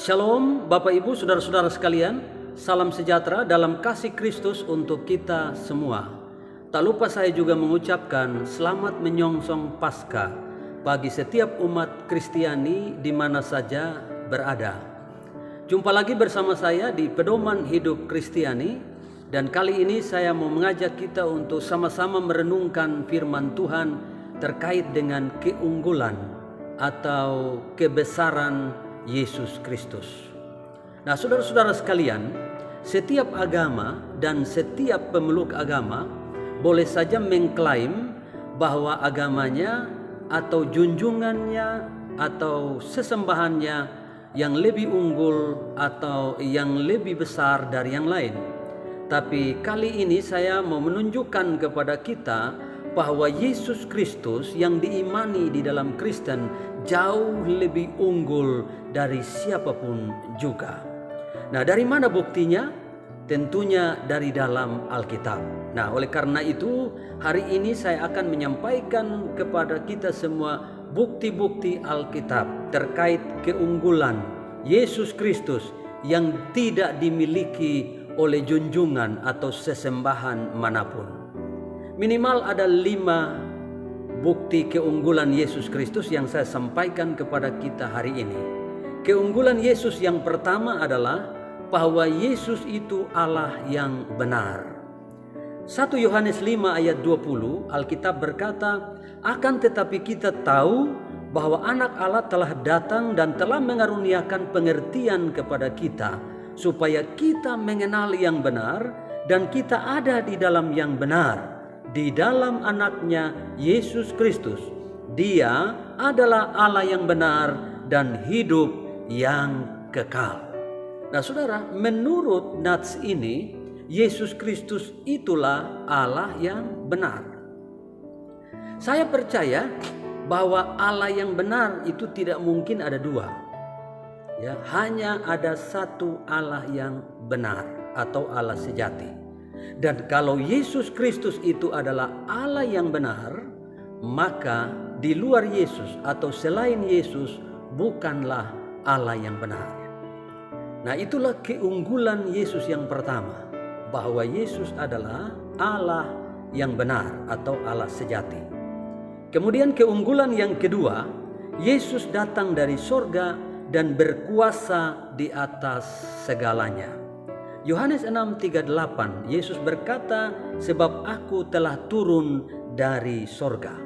Shalom Bapak Ibu Saudara-saudara sekalian, salam sejahtera dalam kasih Kristus untuk kita semua. Tak lupa saya juga mengucapkan selamat menyongsong Paskah bagi setiap umat Kristiani di mana saja berada. Jumpa lagi bersama saya di Pedoman Hidup Kristiani, dan kali ini saya mau mengajak kita untuk sama-sama merenungkan firman Tuhan terkait dengan keunggulan atau kebesaran Yesus Kristus. Nah, saudara-saudara sekalian, setiap agama dan setiap pemeluk agama boleh saja mengklaim bahwa agamanya atau junjungannya atau sesembahannya yang lebih unggul atau yang lebih besar dari yang lain. Tapi kali ini saya mau menunjukkan kepada kita bahwa Yesus Kristus yang diimani di dalam Kristen jauh lebih unggul dari siapapun juga. Nah, dari mana buktinya? Tentunya dari dalam Alkitab. Nah, oleh karena itu hari ini saya akan menyampaikan kepada kita semua bukti-bukti Alkitab terkait keunggulan Yesus Kristus yang tidak dimiliki oleh junjungan atau sesembahan manapun. Minimal ada 5 bukti keunggulan Yesus Kristus yang saya sampaikan kepada kita hari ini. Keunggulan Yesus yang pertama adalah bahwa Yesus itu Allah yang benar. 1 Yohanes 5 ayat 20 Alkitab berkata, "Akan tetapi kita tahu bahwa anak Allah telah datang dan telah mengaruniakan pengertian kepada kita, supaya kita mengenal yang benar dan kita ada di dalam yang benar, di dalam anaknya Yesus Kristus. Dia adalah Allah yang benar dan hidup yang kekal." Nah, saudara, menurut nats ini, Yesus Kristus itulah Allah yang benar. Saya percaya bahwa Allah yang benar itu tidak mungkin ada dua. Ya, hanya ada satu Allah yang benar atau Allah sejati. Dan kalau Yesus Kristus itu adalah Allah yang benar, maka di luar Yesus atau selain Yesus bukanlah Allah yang benar. Nah, itulah keunggulan Yesus yang pertama, bahwa Yesus adalah Allah yang benar atau Allah sejati. Kemudian keunggulan yang kedua, Yesus datang dari sorga dan berkuasa di atas segalanya. Yohanes 6:38, Yesus berkata, "Sebab aku telah turun dari sorga."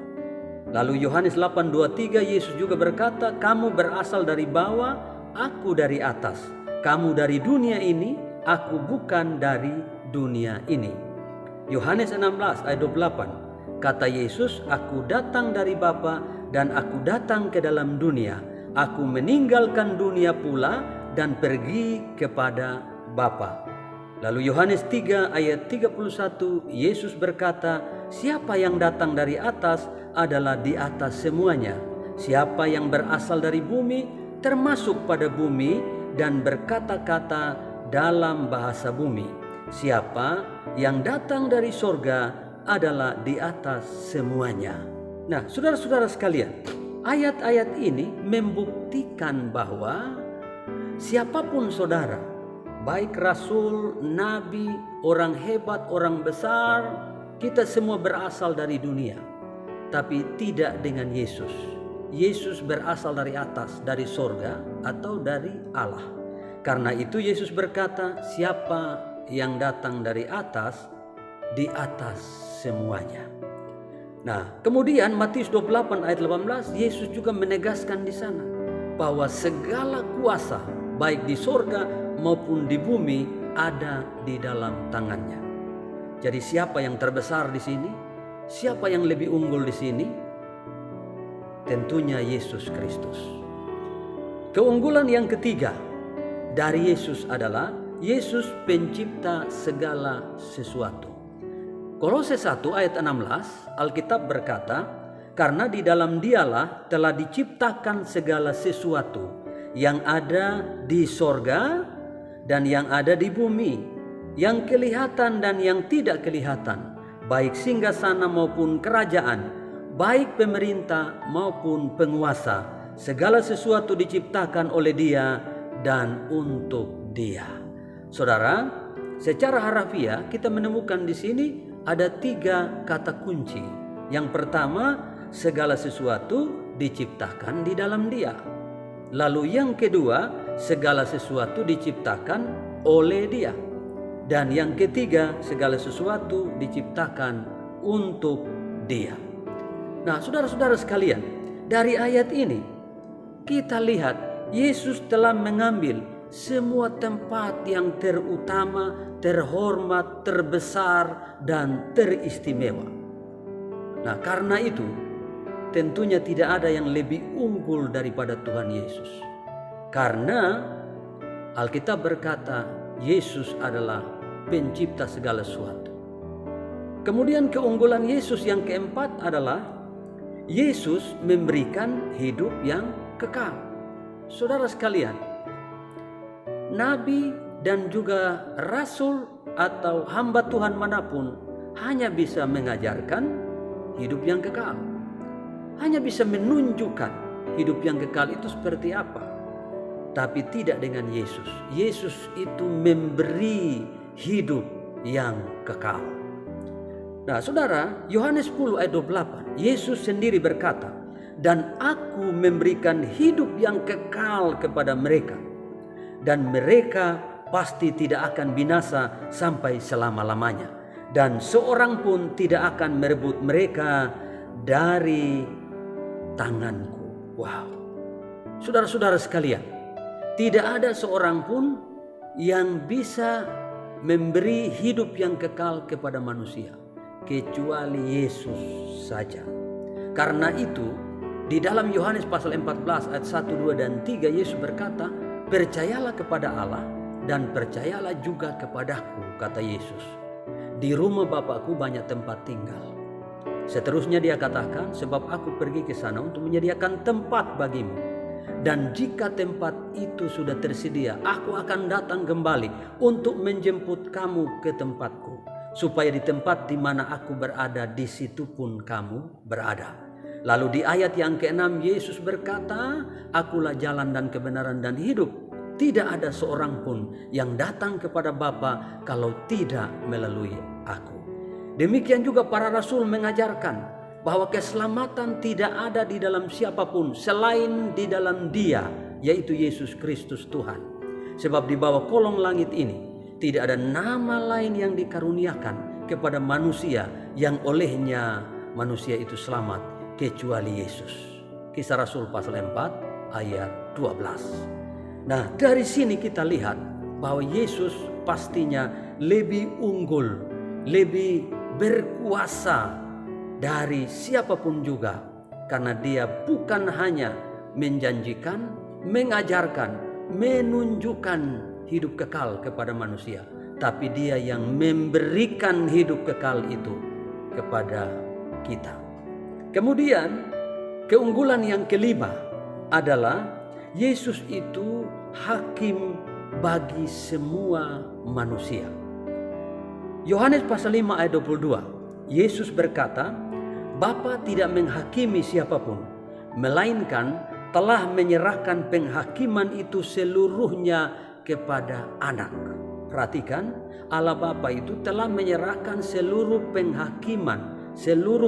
Lalu Yohanes 8:23, Yesus juga berkata, "Kamu berasal dari bawah, aku dari atas. Kamu dari dunia ini, aku bukan dari dunia ini." Yohanes 16 ayat 28, kata Yesus, "Aku datang dari Bapa dan aku datang ke dalam dunia. Aku meninggalkan dunia pula dan pergi kepada Bapa." Lalu Yohanes 3 ayat 31, Yesus berkata, "Siapa yang datang dari atas adalah di atas semuanya. Siapa yang berasal dari bumi termasuk pada bumi dan berkata-kata dalam bahasa bumi. Siapa yang datang dari sorga adalah di atas semuanya." Nah, saudara-saudara sekalian, ayat-ayat ini membuktikan bahwa siapapun saudara, baik rasul, nabi, orang hebat, orang besar, kita semua berasal dari dunia, tapi tidak dengan Yesus. Yesus berasal dari atas, dari sorga atau dari Allah. Karena itu Yesus berkata, siapa yang datang dari atas, di atas semuanya. Nah, kemudian Matius 28 ayat 18, Yesus juga menegaskan di sana bahwa segala kuasa baik di sorga maupun di bumi ada di dalam tangannya. Jadi siapa yang terbesar di sini? Siapa yang lebih unggul di sini? Tentunya Yesus Kristus. Keunggulan yang ketiga dari Yesus adalah Yesus pencipta segala sesuatu. Kolose 1 ayat 16 Alkitab berkata, "Karena di dalam Dialah telah diciptakan segala sesuatu yang ada di sorga dan yang ada di bumi, yang kelihatan dan yang tidak kelihatan, baik singgasana maupun kerajaan, baik pemerintah maupun penguasa. Segala sesuatu diciptakan oleh Dia dan untuk Dia. Saudara, secara harafiah kita menemukan di sini ada 3 kata kunci. Yang pertama, segala sesuatu diciptakan di dalam Dia. Lalu yang kedua, segala sesuatu diciptakan oleh Dia. Dan yang ketiga, segala sesuatu diciptakan untuk Dia. Nah, saudara-saudara sekalian, dari ayat ini kita lihat Yesus telah mengambil semua tempat yang terutama, terhormat, terbesar, dan teristimewa. Nah, karena itu tentunya tidak ada yang lebih unggul daripada Tuhan Yesus. Karena Alkitab berkata Yesus adalah pencipta segala sesuatu. Kemudian keunggulan Yesus yang keempat adalah Yesus memberikan hidup yang kekal. Saudara sekalian, nabi dan juga rasul atau hamba Tuhan manapun hanya bisa mengajarkan hidup yang kekal. Hanya bisa menunjukkan hidup yang kekal itu seperti apa. Tapi tidak dengan Yesus. Yesus itu memberi hidup yang kekal. Nah, saudara, Yohanes 10 ayat 28, Yesus sendiri berkata, "Dan aku memberikan hidup yang kekal kepada mereka, dan mereka pasti tidak akan binasa sampai selama-lamanya, dan seorang pun tidak akan merebut mereka dari tanganku." Wow. Saudara-saudara sekalian, tidak ada seorang pun yang bisa memberi hidup yang kekal kepada manusia kecuali Yesus saja. Karena itu di dalam Yohanes pasal 14 ayat 1, 2, dan 3 Yesus berkata, "Percayalah kepada Allah dan percayalah juga kepadaku," kata Yesus. "Di rumah Bapakku banyak tempat tinggal." Seterusnya dia katakan, "Sebab aku pergi ke sana untuk menyediakan tempat bagimu. Dan jika tempat itu sudah tersedia, aku akan datang kembali untuk menjemput kamu ke tempatku, supaya di tempat di mana aku berada, di situ pun kamu berada." Lalu di ayat yang ke-6 Yesus berkata, "Akulah jalan dan kebenaran dan hidup. Tidak ada seorang pun yang datang kepada Bapa kalau tidak melalui aku." Demikian juga para rasul mengajarkan bahwa keselamatan tidak ada di dalam siapapun selain di dalam Dia, yaitu Yesus Kristus Tuhan. Sebab di bawah kolong langit ini tidak ada nama lain yang dikaruniakan kepada manusia yang olehnya manusia itu selamat kecuali Yesus. Kisah Rasul pasal 4 ayat 12. Nah, dari sini kita lihat bahwa Yesus pastinya lebih unggul, lebih berkuasa dari siapapun juga, karena Dia bukan hanya menjanjikan, mengajarkan, menunjukkan hidup kekal kepada manusia, tapi Dia yang memberikan hidup kekal itu kepada kita. Kemudian keunggulan yang kelima adalah Yesus itu hakim bagi semua manusia. Yohanes pasal 5 ayat 22, Yesus berkata, "Bapa tidak menghakimi siapapun, melainkan telah menyerahkan penghakiman itu seluruhnya kepada Anak." Perhatikan, Allah Bapa itu telah menyerahkan seluruh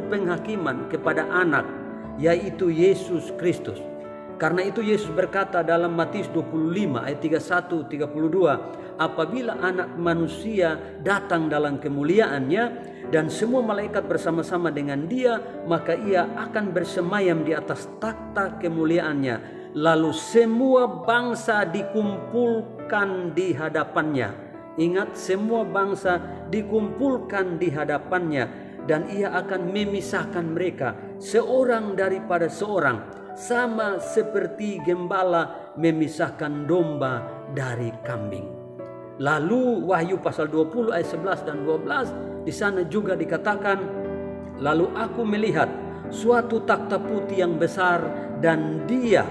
penghakiman kepada Anak, yaitu Yesus Kristus. Karena itu Yesus berkata dalam Matius 25 ayat 31-32, "Apabila Anak Manusia datang dalam kemuliaannya dan semua malaikat bersama-sama dengan Dia, maka Ia akan bersemayam di atas takhta kemuliaannya. Lalu semua bangsa dikumpulkan di hadapannya." Ingat, semua bangsa dikumpulkan di hadapannya, dan Ia akan memisahkan mereka seorang daripada seorang, sama seperti gembala memisahkan domba dari kambing. Lalu Wahyu pasal 20 ayat 11 dan 12 di sana juga dikatakan, "Lalu aku melihat suatu takhta putih yang besar dan Dia,"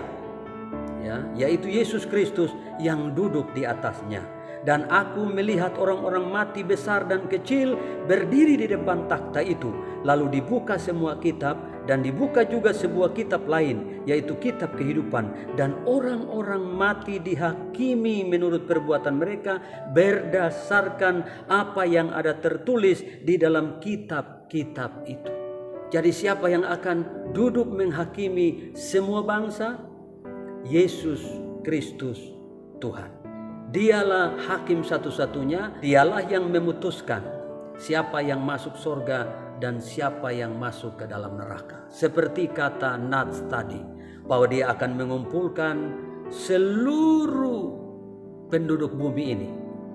yaitu Yesus Kristus, "yang duduk di atasnya. Dan aku melihat orang-orang mati besar dan kecil berdiri di depan takhta itu. Lalu dibuka semua kitab, dan dibuka juga sebuah kitab lain, yaitu kitab kehidupan, dan orang-orang mati dihakimi menurut perbuatan mereka berdasarkan apa yang ada tertulis di dalam kitab-kitab itu. Jadi siapa yang akan duduk menghakimi semua bangsa? Yesus Kristus Tuhan. Dialah hakim satu-satunya, dialah yang memutuskan siapa yang masuk surga dan siapa yang masuk ke dalam neraka. Seperti kata Nats tadi, bahwa dia akan mengumpulkan seluruh penduduk bumi ini,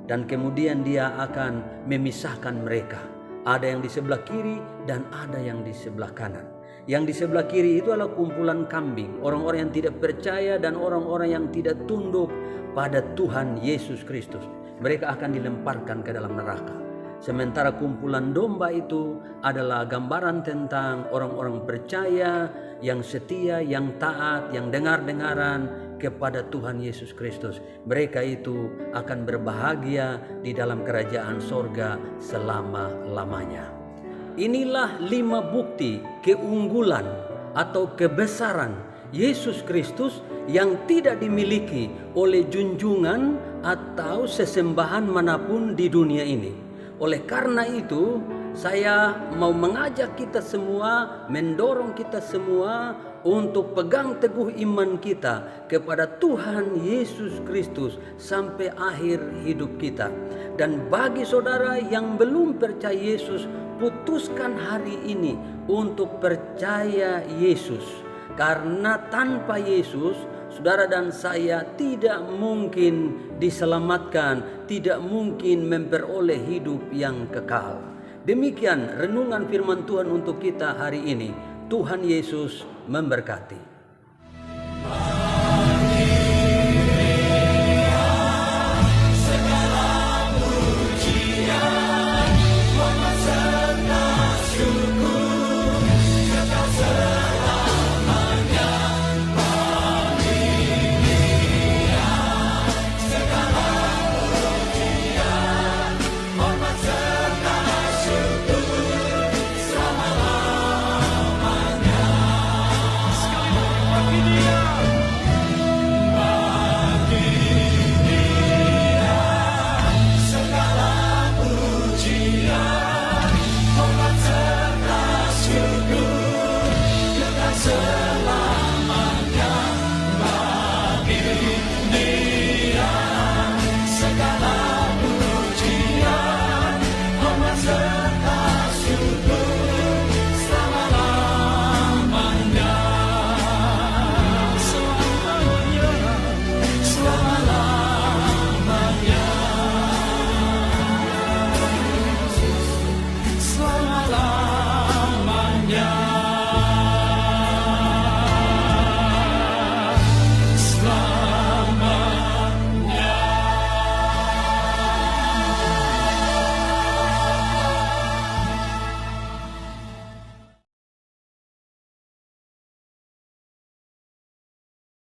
dan kemudian dia akan memisahkan mereka. Ada yang di sebelah kiri dan ada yang di sebelah kanan. Yang di sebelah kiri itu adalah kumpulan kambing, orang-orang yang tidak percaya dan orang-orang yang tidak tunduk pada Tuhan Yesus Kristus. Mereka akan dilemparkan ke dalam neraka. Sementara kumpulan domba itu adalah gambaran tentang orang-orang percaya, yang setia, yang taat, yang dengar-dengaran kepada Tuhan Yesus Kristus. Mereka itu akan berbahagia di dalam kerajaan sorga selama-lamanya. Inilah 5 bukti keunggulan atau kebesaran Yesus Kristus yang tidak dimiliki oleh junjungan atau sesembahan manapun di dunia ini. Oleh karena itu, saya mau mengajak kita semua, mendorong kita semua untuk pegang teguh iman kita kepada Tuhan Yesus Kristus sampai akhir hidup kita. Dan bagi saudara yang belum percaya Yesus, putuskan hari ini untuk percaya Yesus. Karena tanpa Yesus, saudara dan saya tidak mungkin diselamatkan, tidak mungkin memperoleh hidup yang kekal. Demikian renungan firman Tuhan untuk kita hari ini. Tuhan Yesus memberkati.